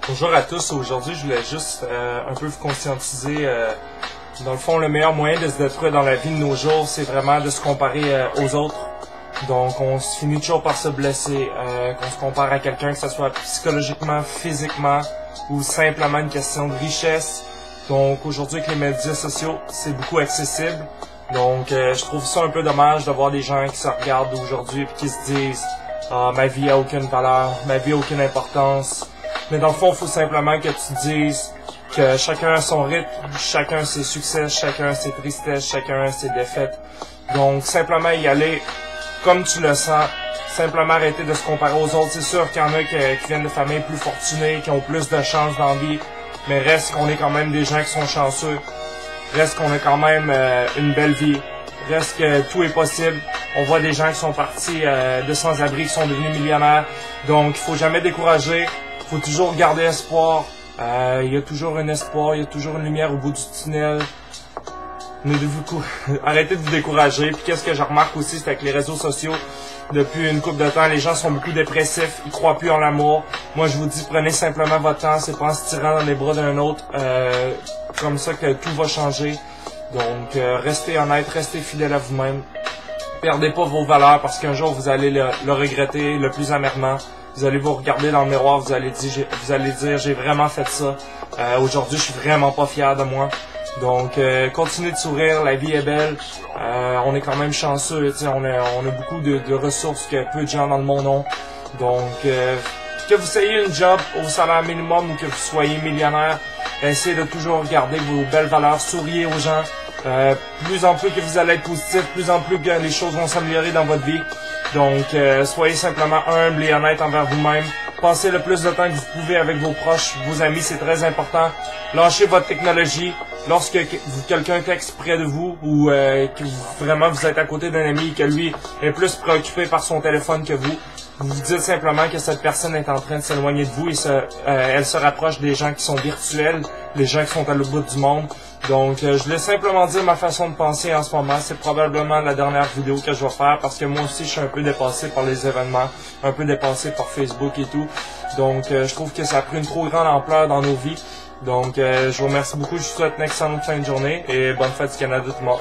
Bonjour à tous, aujourd'hui je voulais juste un peu vous conscientiser. Dans le fond, le meilleur moyen de se détruire dans la vie de nos jours, c'est vraiment de se comparer aux autres. Donc on se finit toujours par se blesser, qu'on se compare à quelqu'un, que ce soit psychologiquement, physiquement ou simplement une question de richesse. Donc aujourd'hui avec les médias sociaux, c'est beaucoup accessible. Donc je trouve ça un peu dommage de voir des gens qui se regardent aujourd'hui et qui se disent « Ah, ma vie a aucune valeur, ma vie a aucune importance ». Mais dans le fond, il faut simplement que tu dises que chacun a son rythme, chacun a ses succès, chacun a ses tristesses, chacun a ses défaites. Donc, simplement y aller comme tu le sens, simplement arrêter de se comparer aux autres. C'est sûr qu'il y en a qui viennent de familles plus fortunées, qui ont plus de chance dans la vie, mais reste qu'on est quand même des gens qui sont chanceux. Reste qu'on a quand même une belle vie. Reste que tout est possible. On voit des gens qui sont partis de sans-abri, qui sont devenus millionnaires. Donc, il faut jamais décourager. Faut toujours garder espoir. Il y a toujours un espoir, il y a toujours une lumière au bout du tunnel. Arrêtez de vous décourager. Puis qu'est-ce que je remarque aussi, c'est avec les réseaux sociaux, depuis une couple de temps, les gens sont beaucoup dépressifs, ils croient plus en l'amour. Moi, je vous dis, prenez simplement votre temps, c'est pas en se tirant dans les bras d'un autre, comme ça que tout va changer. Donc, restez honnête, restez fidèle à vous-même. Perdez pas vos valeurs parce qu'un jour, vous allez le regretter le plus amèrement. Vous allez vous regarder dans le miroir, vous allez dire j'ai vraiment fait ça. Aujourd'hui, je suis vraiment pas fier de moi. Donc, continuez de sourire, la vie est belle. On est quand même chanceux, on a beaucoup de ressources que peu de gens dans le monde ont. Donc, que vous ayez une job au salaire minimum ou que vous soyez millionnaire, essayez de toujours regarder vos belles valeurs, souriez aux gens. Plus en plus que vous allez être positif, plus en plus que les choses vont s'améliorer dans votre vie. Donc, soyez simplement humble et honnête envers vous-même. Passez le plus de temps que vous pouvez avec vos proches, vos amis, c'est très important. Lâchez votre technologie. Lorsque quelqu'un texte près de vous ou que vraiment vous êtes à côté d'un ami et que lui est plus préoccupé par son téléphone que vous vous dites simplement que cette personne est en train de s'éloigner de vous et elle se rapproche des gens qui sont virtuels, les gens qui sont à l'autre bout du monde. Donc, je voulais simplement dire ma façon de penser en ce moment. C'est probablement la dernière vidéo que je vais faire parce que moi aussi, je suis un peu dépassé par les événements, un peu dépassé par Facebook et tout. Donc, je trouve que ça a pris une trop grande ampleur dans nos vies. Donc, je vous remercie beaucoup. Je vous souhaite une excellente fin de journée et bonne fête du Canada tout le monde.